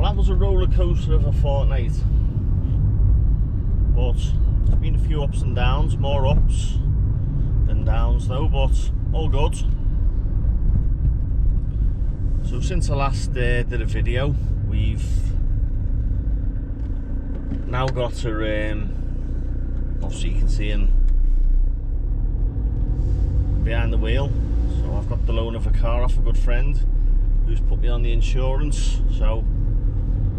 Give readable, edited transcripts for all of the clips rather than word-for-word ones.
that was a roller coaster of a fortnight. But there's been a few ups and downs, more ups than downs though, but all good. So since I last did a video, we've now got her, obviously you can see him behind the wheel. So I've got the loan of a car off a good friend who's put me on the insurance, so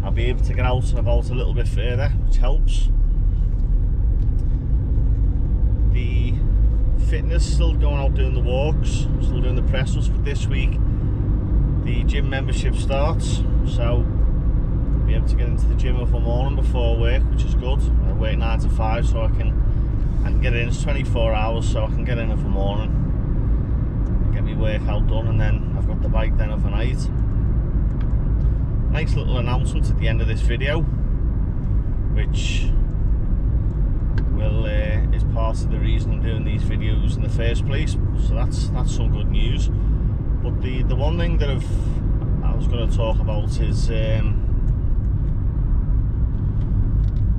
I'll be able to get out and about a little bit further, which helps. The fitness, still going out doing the walks, still doing the press-ups, but this week the gym membership starts, so I'll be able to get into the gym every morning before work, which is good. I work 9 to 5, so I can get in. It's 24 hours, so I can get in every morning, get my workout done, and then I've got the bike then overnight. Nice little announcement at the end of this video, which is part of the reason I'm doing these videos in the first place. So that's some good news. But the one thing that I was going to talk about is,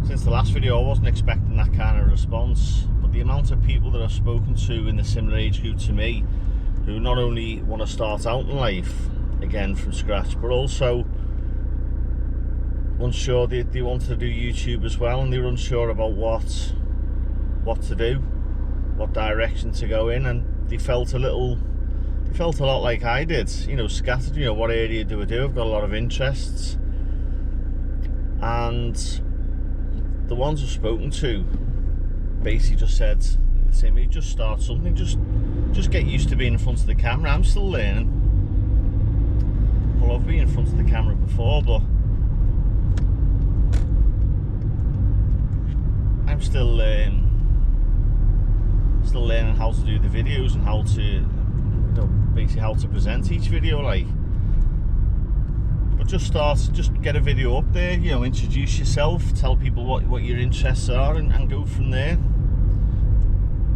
since the last video I wasn't expecting that kind of response, but the amount of people that I've spoken to in the similar age group to me, who not only want to start out in life again from scratch, but also unsure, they wanted to do YouTube as well, and they were unsure about what to do, what direction to go in, and they felt a lot like I did, you know, scattered. You know, what area do I do? I've got a lot of interests, and the ones I've spoken to basically just said, "Sammy, just start something, just get used to being in front of the camera." I'm still learning. Well, I've been in front of the camera before, but I'm still learning how to do the videos and how to, you know, basically how to present each video, like. But just get a video up there, you know, introduce yourself, tell people what your interests are, and go from there.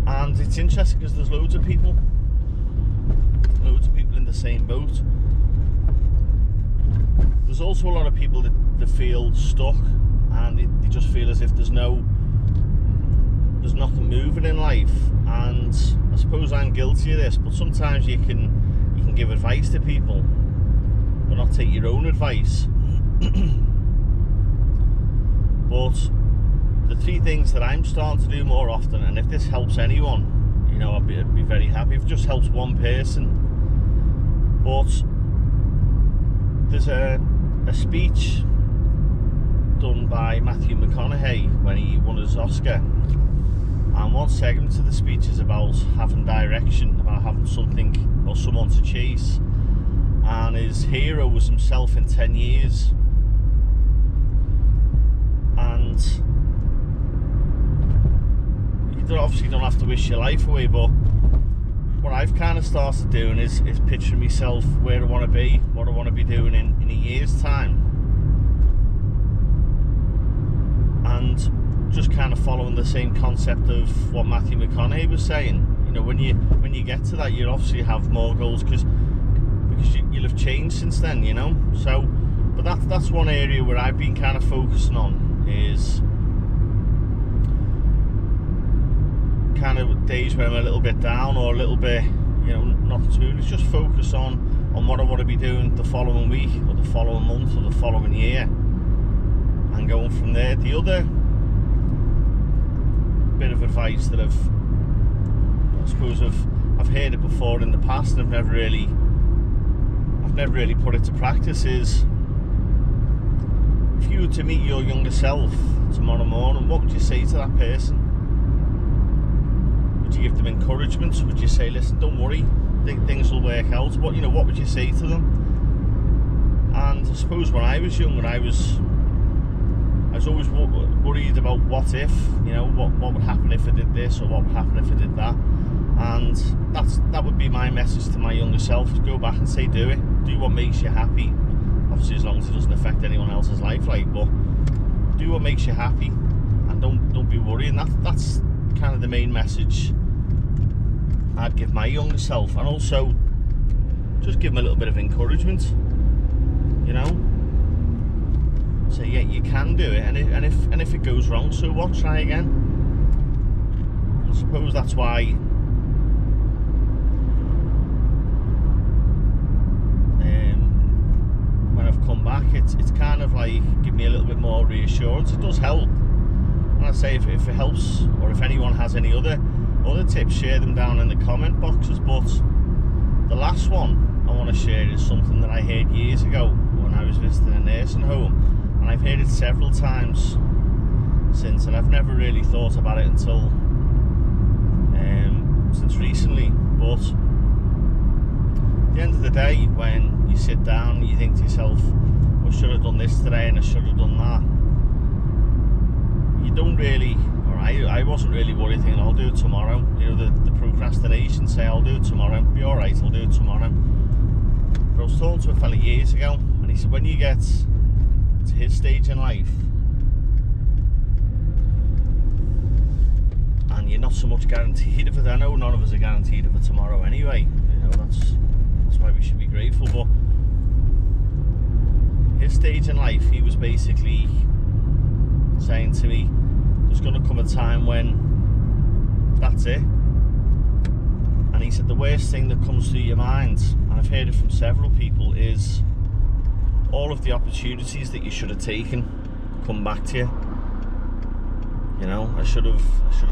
And it's interesting because there's loads of people in the same boat. There's also a lot of people that feel stuck, and they just feel as if there's nothing moving in life. And I suppose I'm guilty of this, but sometimes you can give advice to people but not take your own advice. But the 3 things that I'm starting to do more often, and if this helps anyone, you know, I'd be very happy if it just helps one person. But there's a speech done by Matthew McConaughey when he won his Oscar, and one segment of the speech is about having direction, about having something or someone to chase, and his hero was himself in 10 years. And you obviously don't have to wish your life away, but what I've kind of started doing is picturing myself where I want to be, what I want to be doing in a year's time, and just kind of following the same concept of what Matthew McConaughey was saying. You know, when you get to that, you obviously have more goals because you'll have changed since then, you know. So, but that's one area where I've been kind of focusing on, is kind of days where I'm a little bit down or a little bit, you know, not smooth. It's just focus on what I want to be doing the following week or the following month or the following year, and going from there. The other bit of advice that I suppose I've heard it before in the past, and I've never really put it to practice, is if you were to meet your younger self tomorrow morning, what would you say to that person? Would you give them encouragement? Would you say, listen, don't worry, things will work out? What would you say to them? And I suppose when I was young, I was always worried about what if, you know, what would happen if I did this, or what would happen if I did that. And that would be my message to my younger self, is go back and say, do it, do what makes you happy, obviously as long as it doesn't affect anyone else's life, like, but do what makes you happy, and don't be worrying. That's kind of the main message I'd give my younger self, and also just give them a little bit of encouragement, you know. you can do it, and if it goes wrong, so what? Try again. I suppose that's why when I've come back, it's kind of like give me a little bit more reassurance. It does help, and I'd say if it helps, or if anyone has any other tips, share them down in the comment boxes. But the last one I want to share is something that I heard years ago when I was visiting a nursing home, and I've heard it several times since, and I've never really thought about it until since recently. But at the end of the day, when you sit down and you think to yourself, I should have done this today and I should have done that, you don't really, or I wasn't really worried, thinking I'll do it tomorrow. You know, the procrastination, say I'll do it tomorrow, be alright, I'll do it tomorrow. But I was talking to a fella years ago, and he said when you get to his stage in life and you're not so much guaranteed of it, I know none of us are guaranteed of it tomorrow anyway, you know, that's why we should be grateful. But his stage in life, he was basically saying to me, there's going to come a time when that's it. And he said the worst thing that comes through your mind, and I've heard it from several people, is all of the opportunities that you should have taken come back to you. You know, I should have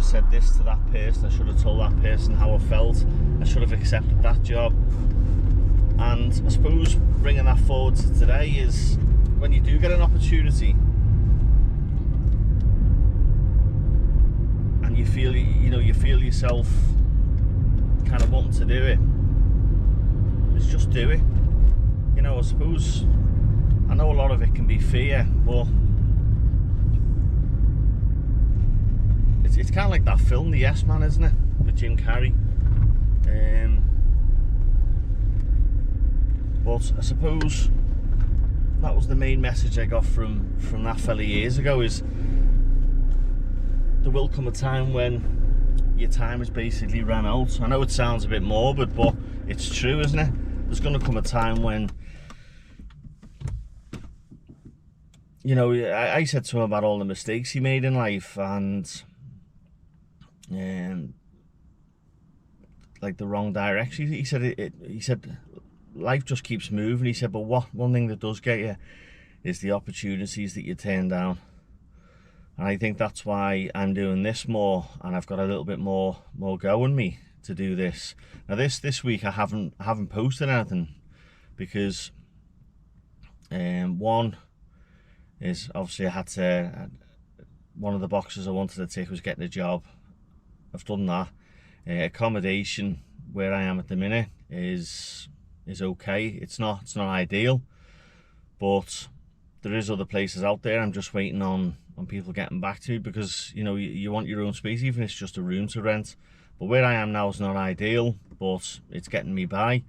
said this to that person, I should have told that person how I felt, I should have accepted that job. And I suppose bringing that forward to today is when you do get an opportunity and you feel yourself kind of wanting to do it, let's just do it. You know, I suppose, I know a lot of it can be fear, but it's kind of like that film, The Yes Man, isn't it, with Jim Carrey. But I suppose that was the main message I got from that fella years ago, is there will come a time when your time is basically ran out. I know it sounds a bit morbid, but it's true, isn't it? There's going to come a time when, you know, I said to him about all the mistakes he made in life, and like the wrong direction. He said life just keeps moving. He said, but one thing that does get you is the opportunities that you turn down. And I think that's why I'm doing this more, and I've got a little bit more go in me to do this. Now this week I haven't posted anything because one is obviously one of the boxes I wanted to tick was getting a job. I've done that. Accommodation where I am at the minute is okay. It's not ideal, but there is other places out there. I'm just waiting on people getting back to me, because you know you want your own space, even if it's just a room to rent. But where I am now is not ideal, but it's getting me by.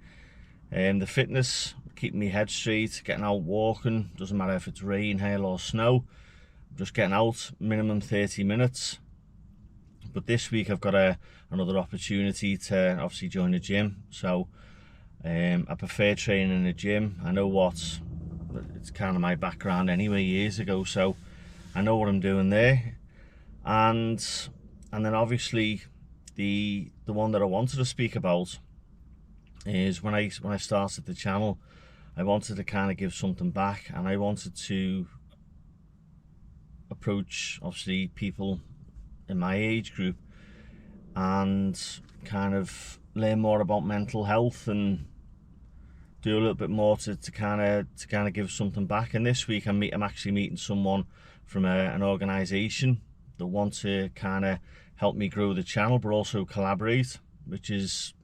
The fitness, keeping me head straight, getting out walking, doesn't matter if it's rain, hail or snow, just getting out, minimum 30 minutes. But this week I've got another opportunity to obviously join a gym. So I prefer training in a gym. I know it's kind of my background anyway, years ago, so I know what I'm doing there. And then obviously the one that I wanted to speak about is when I started the channel, I wanted to kind of give something back, and I wanted to approach obviously people in my age group and kind of learn more about mental health and do a little bit more to kind of give something back. And this week I'm actually meeting someone from an organisation that want to kind of help me grow the channel, but also collaborate, which is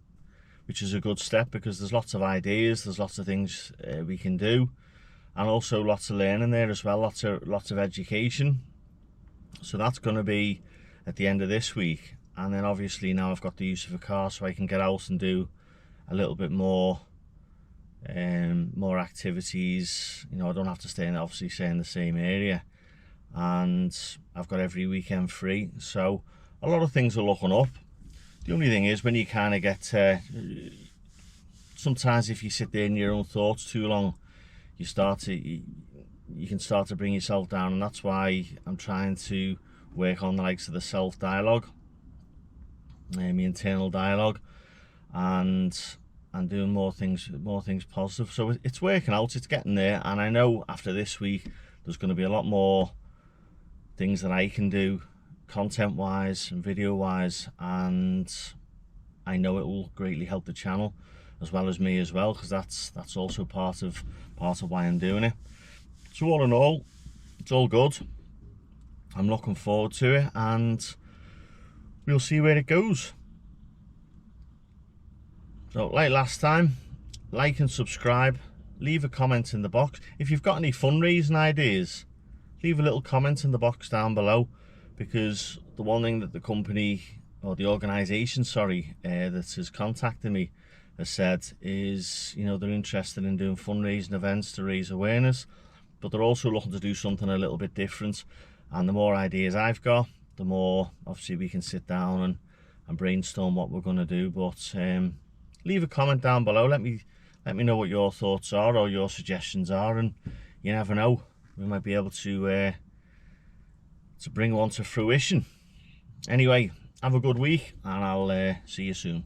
a good step, because there's lots of ideas, there's lots of things we can do, and also lots of learning there as well, lots of education. So that's going to be at the end of this week. And then obviously now I've got the use of a car, so I can get out and do a little bit more activities. You know, I don't have to stay in the same area, and I've got every weekend free, so a lot of things are looking up. The only thing is, when you kind of get sometimes if you sit there in your own thoughts too long, you you can start to bring yourself down, and that's why I'm trying to work on the likes of the self-dialogue, my internal dialogue, and doing more things positive. So it's working out, it's getting there, and I know after this week there's going to be a lot more things that I can do content wise and video wise, and I know it will greatly help the channel as well as me as well, because that's also part of why I'm doing it. So all in all, it's all good. I'm looking forward to it, and we'll see where it goes. So like last time, like and subscribe, leave a comment in the box. If you've got any fundraising ideas, leave a little comment in the box down below, because the one thing that the company, or the organisation, sorry, that has contacted me has said is, you know, they're interested in doing fundraising events to raise awareness, but they're also looking to do something a little bit different. And the more ideas I've got, the more obviously we can sit down and brainstorm what we're going to do. But leave a comment down below, let me know what your thoughts are or your suggestions are, and you never know, we might be able to bring one to fruition. Anyway, have a good week, and I'll see you soon.